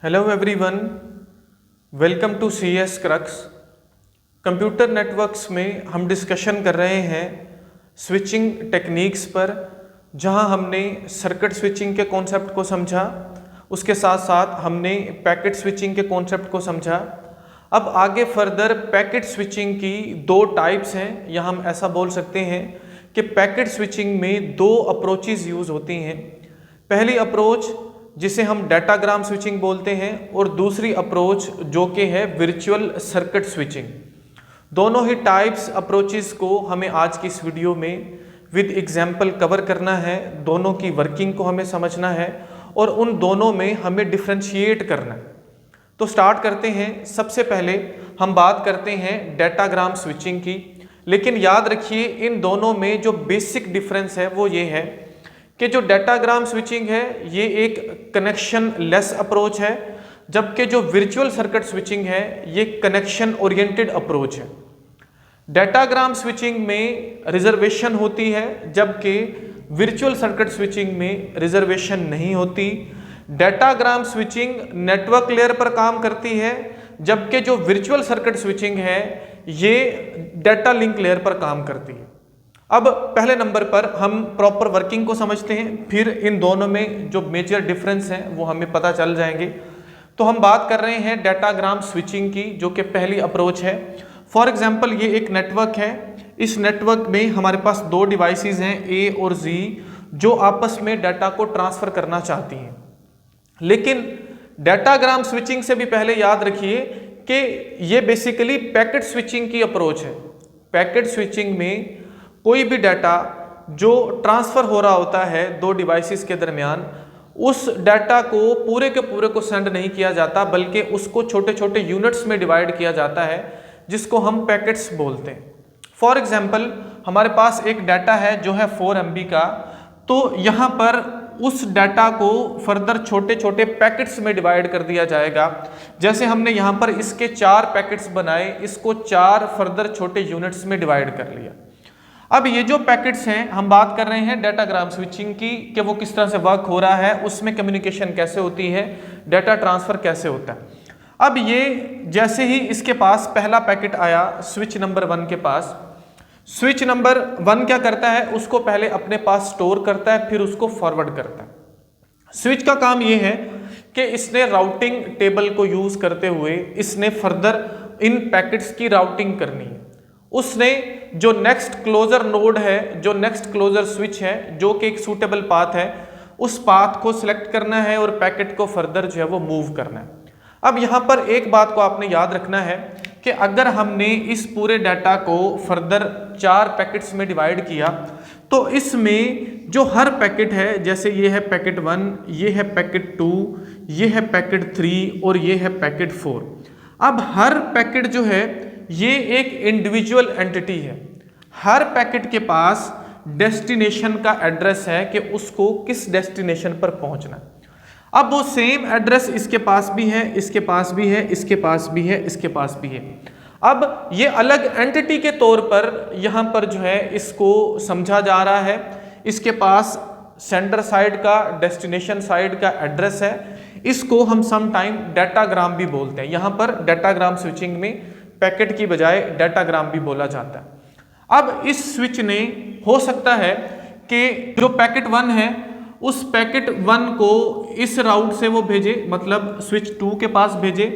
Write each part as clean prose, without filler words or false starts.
Hello everyone, welcome to CS crux. Computer networks में हम discussion कर रहे हैं स्विचिंग टेक्निक्स पर, जहां हमने सर्किट स्विचिंग के कॉन्सेप्ट को समझा, उसके साथ साथ हमने पैकेट स्विचिंग के कॉन्सेप्ट को समझा। अब आगे फर्दर पैकेट स्विचिंग की दो टाइप्स हैं, या हम ऐसा बोल सकते हैं कि पैकेट स्विचिंग में दो अप्रोचेस यूज़ होती हैं। पहली अप्रोच जिसे हम डाटाग्राम स्विचिंग बोलते हैं, और दूसरी अप्रोच जो कि है वर्चुअल सर्किट स्विचिंग। दोनों ही टाइप्स अप्रोचेस को हमें आज की इस वीडियो में विद एग्जांपल कवर करना है। दोनों की वर्किंग को हमें समझना है और उन दोनों में हमें डिफ्रेंशिएट करना है। तो स्टार्ट करते हैं। सबसे पहले हम बात करते हैं डाटाग्राम स्विचिंग की, लेकिन याद रखिए इन दोनों में जो बेसिक डिफरेंस है वो ये है कि जो डाटाग्राम स्विचिंग है ये एक कनेक्शन लेस अप्रोच है, जबकि जो वर्चुअल सर्किट स्विचिंग है ये कनेक्शन ओरिएंटेड अप्रोच है। डाटाग्राम स्विचिंग में रिजर्वेशन होती है, जबकि वर्चुअल सर्किट स्विचिंग में रिजर्वेशन नहीं होती। डाटाग्राम स्विचिंग नेटवर्क लेयर पर काम करती है, जबकि जो वर्चुअल सर्किट स्विचिंग है ये डाटा लिंक लेयर पर काम करती है। अब पहले नंबर पर हम प्रॉपर वर्किंग को समझते हैं, फिर इन दोनों में जो मेजर डिफरेंस हैं वो हमें पता चल जाएंगे। तो हम बात कर रहे हैं डाटाग्राम स्विचिंग की, जो कि पहली अप्रोच है। फॉर एग्जांपल ये एक नेटवर्क है। इस नेटवर्क में हमारे पास दो डिवाइसेस हैं A और Z, जो आपस में डाटा को ट्रांसफर करना चाहती हैं। लेकिन डाटाग्राम स्विचिंग से भी पहले याद रखिए कि ये बेसिकली पैकेट स्विचिंग की अप्रोच है। पैकेट स्विचिंग में कोई भी डाटा जो ट्रांसफर हो रहा होता है दो डिवाइसेस के दरमियान, उस डाटा को पूरे के पूरे को सेंड नहीं किया जाता, बल्कि उसको छोटे छोटे यूनिट्स में डिवाइड किया जाता है, जिसको हम पैकेट्स बोलते हैं। फॉर एग्जांपल हमारे पास एक डाटा है जो है 4 MB का, तो यहाँ पर उस डाटा को फर्दर छोटे छोटे पैकेट्स में डिवाइड कर दिया जाएगा। जैसे हमने यहाँ पर इसके 4 पैकेट्स बनाए, इसको 4 फर्दर छोटे यूनिट्स में डिवाइड कर लिया। अब ये जो पैकेट्स हैं हम बात कर रहे हैं डाटाग्राम स्विचिंग की, कि वो किस तरह से वर्क हो रहा है, उसमें कम्युनिकेशन कैसे होती है, डाटा ट्रांसफर कैसे होता है। अब ये जैसे ही इसके पास पहला पैकेट आया स्विच नंबर 1 के पास, स्विच नंबर 1 क्या करता है, उसको पहले अपने पास स्टोर करता है, फिर उसको फॉरवर्ड करता है। स्विच का काम ये है कि इसने राउटिंग टेबल को यूज करते हुए इसने फर्दर इन पैकेट्स की राउटिंग करनी है। उसने जो नेक्स्ट क्लोजर नोड है, जो नेक्स्ट क्लोजर स्विच है, जो कि एक सूटेबल पाथ है, उस पाथ को सिलेक्ट करना है और पैकेट को फर्दर जो है वो मूव करना है। अब यहाँ पर एक बात को आपने याद रखना है कि अगर हमने इस पूरे डाटा को फर्दर 4 पैकेट्स में डिवाइड किया, तो इसमें जो हर पैकेट है, जैसे ये है पैकेट 1, ये है पैकेट 2, ये है पैकेट 3 और ये है पैकेट 4। अब हर पैकेट जो है ये एक इंडिविजुअल एंटिटी है। हर पैकेट के पास डेस्टिनेशन का एड्रेस है कि उसको किस डेस्टिनेशन पर पहुंचना है। अब वो सेम एड्रेस इसके पास भी है, इसके पास भी है, इसके पास भी है, इसके पास भी है। अब ये अलग एंटिटी के तौर पर यहाँ पर जो है इसको समझा जा रहा है। इसके पास सेंडर साइड का, डेस्टिनेशन साइड का एड्रेस है। इसको हम समटाइम डाटाग्राम भी बोलते हैं। यहाँ पर डाटाग्राम स्विचिंग में पैकेट की बजाय डाटाग्राम भी बोला जाता है। अब इस स्विच ने हो सकता है कि जो पैकेट 1 है उस पैकेट 1 को इस राउट से वो भेजे, मतलब स्विच 2 के पास भेजे।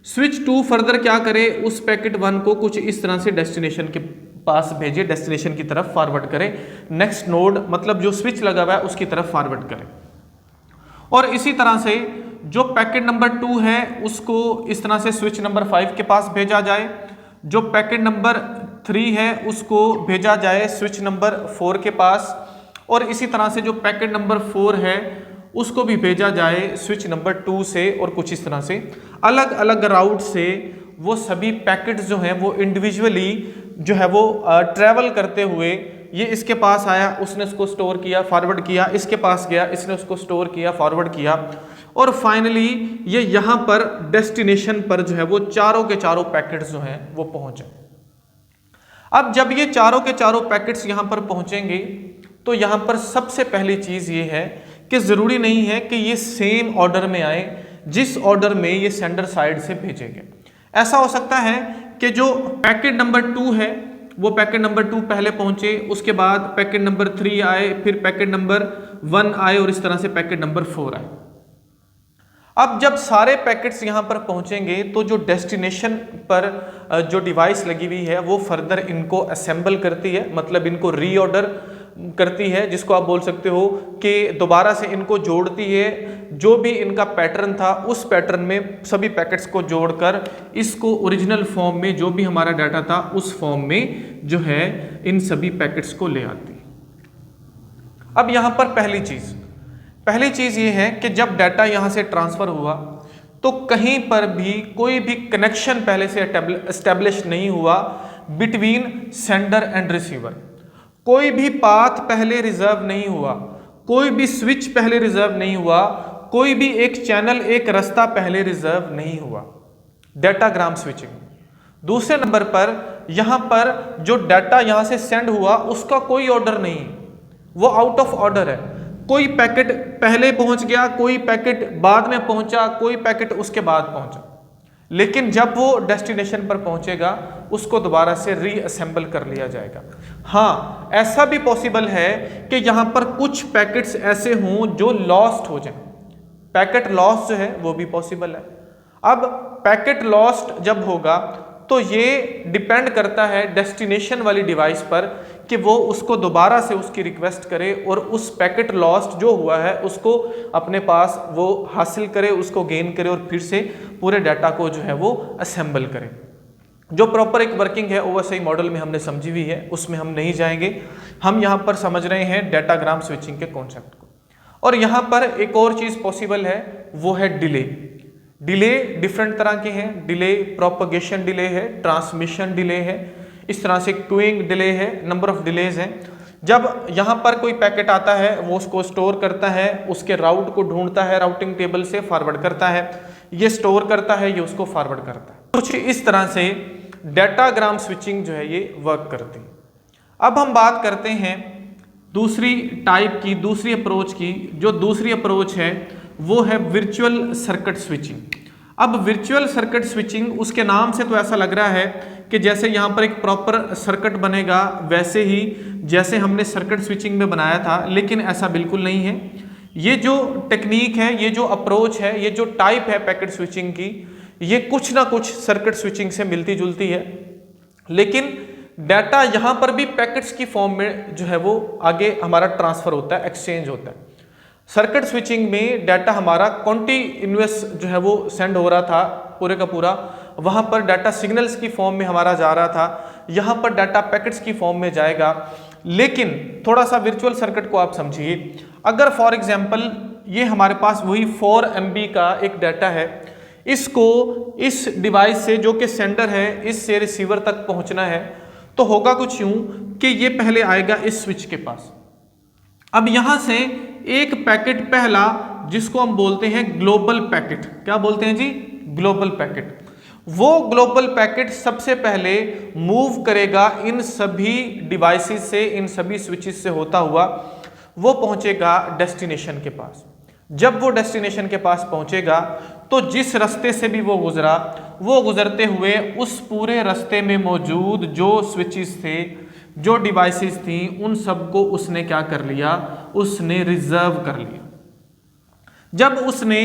स्विच 2 फर्दर क्या करे, उस पैकेट 1 को कुछ इस तरह से डेस्टिनेशन के पास भेजे, डेस्टिनेशन की तरफ फॉरवर्ड करे, नेक्स्ट नोड मतलब जो स्विच लगा हुआ है उसकी तरफ फॉरवर्ड करे। और इसी तरह से जो पैकेट नंबर 2 है उसको इस तरह से स्विच नंबर 5 के पास भेजा जाए। जो पैकेट नंबर 3 है उसको भेजा जाए स्विच नंबर 4 के पास। और इसी तरह से जो पैकेट नंबर 4 है उसको भी भेजा जाए स्विच नंबर 2 से। और कुछ इस तरह से अलग अलग राउट से वो सभी पैकेट्स जो हैं वो इंडिविजुअली जो है वो ट्रैवल करते हुए, ये इसके पास आया, उसने उसको स्टोर किया, फॉरवर्ड किया, इसके पास गया, इसने उसको स्टोर किया, फॉरवर्ड किया, और फाइनली ये यहाँ पर डेस्टिनेशन पर जो है वो चारों के चारों पैकेट्स जो हैं वो पहुंचे। अब जब ये चारों के चारों पैकेट्स यहाँ पर पहुंचेंगे, तो यहाँ पर सबसे पहली चीज ये है कि जरूरी नहीं है कि ये सेम ऑर्डर में आए, जिस ऑर्डर में ये सेंडर साइड से भेजेंगे। ऐसा हो सकता है कि जो पैकेट नंबर 2 है वो पैकेट नंबर 2 पहले पहुंचे, उसके बाद पैकेट नंबर 3 आए, फिर पैकेट नंबर 1 आए और इस तरह से पैकेट नंबर 4 आए। अब जब सारे पैकेट्स यहाँ पर पहुंचेंगे तो जो डेस्टिनेशन पर जो डिवाइस लगी हुई है वो फर्दर इनको असेंबल करती है, मतलब इनको रीऑर्डर करती है, जिसको आप बोल सकते हो कि दोबारा से इनको जोड़ती है। जो भी इनका पैटर्न था उस पैटर्न में सभी पैकेट्स को जोड़कर इसको ओरिजिनल फॉर्म में, जो भी हमारा डाटा था उस फॉर्म में जो है इन सभी पैकेट्स को ले आती है। अब यहाँ पर पहली चीज़ ये है कि जब डाटा यहाँ से ट्रांसफ़र हुआ तो कहीं पर भी कोई भी कनेक्शन पहले से एस्टेब्लिश नहीं हुआ बिटवीन सेंडर एंड रिसीवर। कोई भी पाथ पहले रिजर्व नहीं हुआ, कोई भी स्विच पहले रिजर्व नहीं हुआ, कोई भी एक चैनल, एक रास्ता पहले रिजर्व नहीं हुआ। Datagram switching. दूसरे नंबर पर यहां पर जो डाटा यहां से सेंड हुआ उसका कोई ऑर्डर नहीं, वो आउट ऑफ ऑर्डर है। कोई पैकेट पहले पहुंच गया, कोई पैकेट बाद में पहुंचा, कोई पैकेट उसके बाद पहुंचा, लेकिन जब वो डेस्टिनेशन पर पहुंचेगा उसको दोबारा से रीअसेंबल कर लिया जाएगा। हाँ, ऐसा भी पॉसिबल है कि यहां पर कुछ पैकेट्स ऐसे हों जो लॉस्ट हो जाएं। पैकेट लॉस जो है वो भी पॉसिबल है। अब पैकेट लॉस्ट जब होगा तो ये डिपेंड करता है डेस्टिनेशन वाली डिवाइस पर कि वो उसको दोबारा से उसकी रिक्वेस्ट करे और उस पैकेट लॉस्ट जो हुआ है उसको अपने पास वो हासिल करे, उसको गेन करे और फिर से पूरे डाटा को जो है वो असेंबल करे। जो प्रॉपर एक वर्किंग है ओवरसाई मॉडल में हमने समझी हुई है, उसमें हम नहीं जाएंगे। हम यहाँ पर समझ रहे हैं डाटाग्राम स्विचिंग के कॉन्सेप्ट को। और यहाँ पर एक और चीज़ पॉसिबल है, वो है डिले। डिले डिफरेंट तरह के हैं। डिले प्रोपगेशन डिले है, ट्रांसमिशन डिले है, इस तरह से क्यूइंग डिले है, नंबर ऑफ डिलेज हैं। जब यहाँ पर कोई पैकेट आता है वो उसको स्टोर करता है, उसके राउट को ढूंढता है, राउटिंग टेबल से फॉरवर्ड करता है, ये स्टोर करता है, ये उसको फॉरवर्ड करता है। कुछ इस तरह से डाटाग्राम स्विचिंग जो है ये वर्क करती है। अब हम बात करते हैं दूसरी टाइप की, दूसरी अप्रोच की। जो दूसरी अप्रोच है वो है वर्चुअल सर्किट स्विचिंग। अब वर्चुअल सर्किट स्विचिंग, उसके नाम से तो ऐसा लग रहा है कि जैसे यहाँ पर एक प्रॉपर सर्किट बनेगा वैसे ही जैसे हमने सर्किट स्विचिंग में बनाया था, लेकिन ऐसा बिल्कुल नहीं है। ये जो टेक्निक है, ये जो अप्रोच है, ये जो टाइप है पैकेट स्विचिंग की, ये कुछ ना कुछ सर्किट स्विचिंग से मिलती जुलती है, लेकिन डाटा यहाँ पर भी पैकेट्स की फॉर्म में जो है वो आगे हमारा ट्रांसफर होता है, एक्सचेंज होता है। सर्किट स्विचिंग में डाटा हमारा कॉन्टिन्यूअस जो है वो सेंड हो रहा था पूरे का पूरा, वहाँ पर डाटा सिग्नल्स की फॉर्म में हमारा जा रहा था, यहाँ पर डाटा पैकेट्स की फॉर्म में जाएगा। लेकिन थोड़ा सा वर्चुअल सर्किट को आप समझिए। अगर फॉर एग्जांपल ये हमारे पास वही 4 MB का एक डाटा है, इसको इस डिवाइस से जो कि सेंडर है इससे रिसीवर तक पहुँचना है, तो होगा कुछ यूँ कि ये पहले आएगा इस स्विच के पास। अब यहाँ से एक पैकेट पहला, जिसको हम बोलते हैं ग्लोबल पैकेट, क्या बोलते हैं जी, ग्लोबल पैकेट, वो ग्लोबल पैकेट सबसे पहले मूव करेगा इन सभी डिवाइसेस से, इन सभी स्विचेस से होता हुआ वो पहुंचेगा डेस्टिनेशन के पास। जब वो डेस्टिनेशन के पास पहुंचेगा तो जिस रास्ते से भी वो गुजरा, वो गुजरते हुए उस पूरे रास्ते में मौजूद जो स्विचेस थे, जो डिवाइसेस थी, उन सबको उसने क्या कर लिया, उसने रिजर्व कर लिया। जब उसने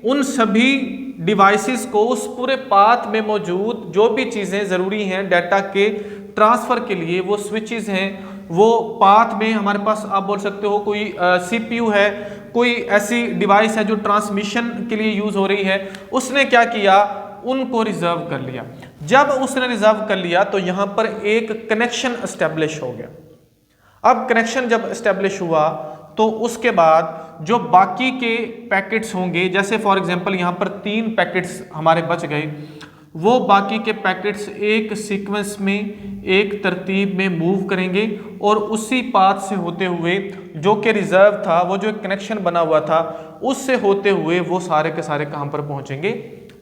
उन सभी डिवाइसेस को उस पूरे पाथ में मौजूद जो भी चीज़ें ज़रूरी हैं डाटा के ट्रांसफ़र के लिए, वो स्विचेस हैं, वो पाथ में हमारे पास आप बोल सकते हो कोई CPU है, कोई ऐसी डिवाइस है जो ट्रांसमिशन के लिए यूज़ हो रही है, उसने क्या किया, उनको रिजर्व कर लिया। जब उसने रिजर्व कर लिया तो यहाँ पर एक कनेक्शन एस्टेब्लिश हो गया। अब कनेक्शन जब एस्टेब्लिश हुआ तो उसके बाद जो बाकी के पैकेट्स होंगे, जैसे फॉर एग्जांपल यहाँ पर 3 पैकेट्स हमारे बच गए, वो बाकी के पैकेट्स एक सीक्वेंस में, एक तरतीब में मूव करेंगे और उसी पाथ से होते हुए जो कि रिजर्व था, वो जो कनेक्शन बना हुआ था, उससे होते हुए वो सारे के सारे कहाँ पर पहुँचेंगे,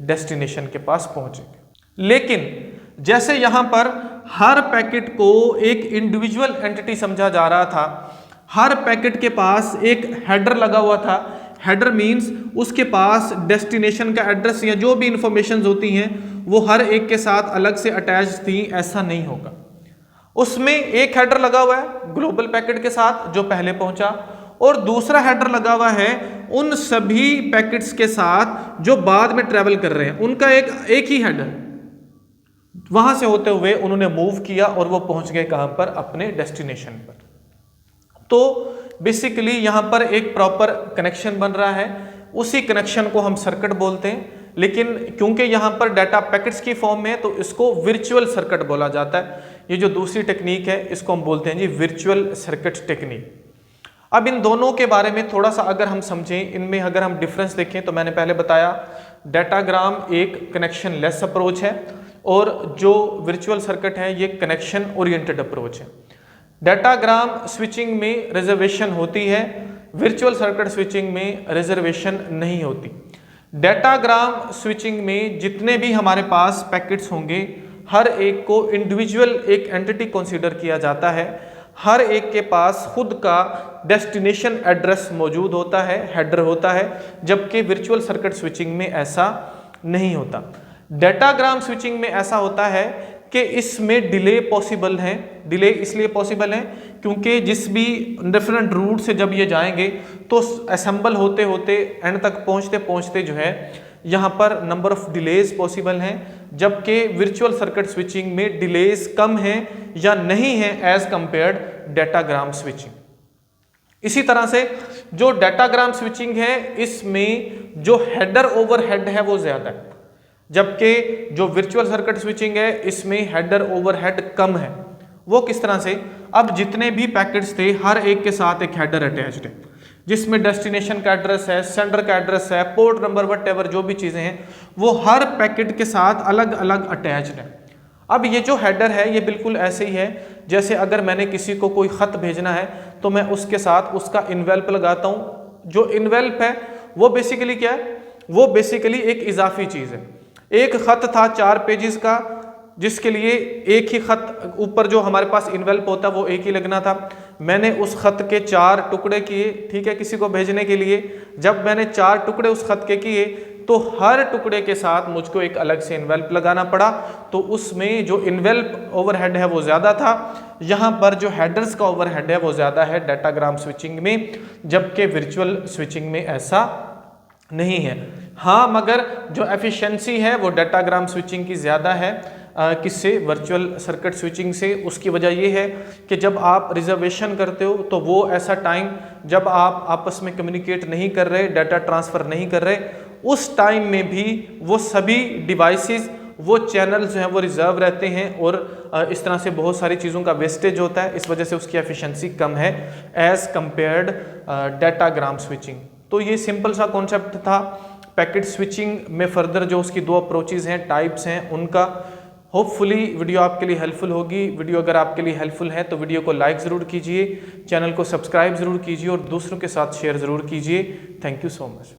डेस्टिनेशन के पास पहुँचेंगे। लेकिन जैसे यहाँ पर हर पैकेट को एक इंडिविजुअल एंटिटी समझा जा रहा था, हर पैकेट के पास एक हेडर लगा हुआ था, हेडर मीन्स उसके पास डेस्टिनेशन का एड्रेस या जो भी इंफॉर्मेशन होती हैं वो हर एक के साथ अलग से अटैच थी, ऐसा नहीं होगा। उसमें एक हेडर लगा हुआ है ग्लोबल पैकेट के साथ जो पहले पहुंचा, और दूसरा हेडर लगा हुआ है उन सभी पैकेट्स के साथ जो बाद में ट्रेवल कर रहे हैं, उनका एक ही हेडर, वहां से होते हुए उन्होंने मूव किया और वो पहुंच गए कहां पर, अपने डेस्टिनेशन पर। तो बेसिकली यहां पर एक प्रॉपर कनेक्शन बन रहा है, उसी कनेक्शन को हम सर्किट बोलते हैं, लेकिन क्योंकि यहां पर डाटा पैकेट्स की फॉर्म में है तो इसको वर्चुअल सर्किट बोला जाता है। ये जो दूसरी टेक्निक है इसको हम बोलते हैं जी वर्चुअल सर्किट टेक्निक। अब इन दोनों के बारे में थोड़ा सा अगर हम समझें, इनमें अगर हम डिफरेंस देखें तो मैंने पहले बताया डाटाग्राम एक कनेक्शन लेस अप्रोच है और जो वर्चुअल सर्किट है ये कनेक्शन ओरिएंटेड अप्रोच है। डाटाग्राम स्विचिंग में रिजर्वेशन होती है, वर्चुअल सर्किट स्विचिंग में रिजर्वेशन नहीं होती। डाटाग्राम स्विचिंग में जितने भी हमारे पास पैकेट्स होंगे हर एक को इंडिविजुअल एक एंटिटी कंसीडर किया जाता है, हर एक के पास खुद का डेस्टिनेशन एड्रेस मौजूद होता है, हेडर होता है, जबकि वर्चुअल सर्किट स्विचिंग में ऐसा नहीं होता। डाटाग्राम स्विचिंग में ऐसा होता है कि इसमें डिले पॉसिबल है। डिले इसलिए पॉसिबल है क्योंकि जिस भी डिफरेंट रूट से जब ये जाएंगे तो असेंबल होते होते एंड तक पहुंचते पहुंचते जो है यहाँ पर नंबर ऑफ डिलेज पॉसिबल हैं, जबकि वर्चुअल सर्किट स्विचिंग में डिलेज कम हैं या नहीं है एज कंपेयर्ड डाटाग्राम स्विचिंग। इसी तरह से जो डाटाग्राम स्विचिंग है इसमें जो हेडर ओवर हेड है वो ज्यादा है, जबकि जो वर्चुअल सर्किट स्विचिंग है इसमें हेडर ओवरहेड कम है। वो किस तरह से, अब जितने भी पैकेट्स थे हर एक के साथ एक हेडर अटैच्ड है जिसमें डेस्टिनेशन का एड्रेस है, सेंडर का एड्रेस है, पोर्ट नंबर वट जो भी चीजें हैं वो हर पैकेट के साथ अलग अलग अटैच्ड है। अब ये जो हेडर है ये बिल्कुल ऐसे ही है जैसे अगर मैंने किसी को कोई खत भेजना है तो मैं उसके साथ उसका इन्वेल्प लगाता हूं। जो इन्वेल्प है वो बेसिकली क्या है, वो बेसिकली एक इजाफी चीज है। एक खत था 4 पेजेस का जिसके लिए एक ही खत ऊपर जो हमारे पास इन्वेल्प होता वो एक ही लगना था। मैंने उस खत के 4 टुकड़े किए, ठीक है, किसी को भेजने के लिए। जब मैंने 4 टुकड़े उस खत के किए तो हर टुकड़े के साथ मुझको एक अलग से इन्वेल्प लगाना पड़ा, तो उसमें जो इन्वेल्प ओवरहेड है वो ज़्यादा था। यहाँ पर जो हेडर्स का ओवरहेड है वो ज़्यादा है डाटाग्राम स्विचिंग में, जबकि वर्चुअल स्विचिंग में ऐसा नहीं है। हाँ, मगर जो एफिशिएंसी है वो डाटाग्राम स्विचिंग की ज़्यादा है किससे, वर्चुअल सर्किट स्विचिंग से। उसकी वजह ये है कि जब आप रिजर्वेशन करते हो तो वो ऐसा टाइम जब आप आपस में कम्युनिकेट नहीं कर रहे, डाटा ट्रांसफ़र नहीं कर रहे, उस टाइम में भी वो सभी डिवाइसेस, वो चैनल जो हैं वो रिजर्व रहते हैं और इस तरह से बहुत सारी चीज़ों का वेस्टेज होता है। इस वजह से उसकी एफिशिएंसी कम है एज़ कंपेयर्ड डाटाग्राम स्विचिंग। तो ये सिंपल सा कॉन्सेप्ट था पैकेट स्विचिंग में। फर्दर जो उसकी 2 अप्रोचेज़ हैं, टाइप्स हैं उनका, होपफुली वीडियो आपके लिए हेल्पफुल होगी। वीडियो अगर आपके लिए हेल्पफुल है तो वीडियो को लाइक ज़रूर कीजिए, चैनल को सब्सक्राइब ज़रूर कीजिए और दूसरों के साथ शेयर ज़रूर कीजिए। Thank you so much.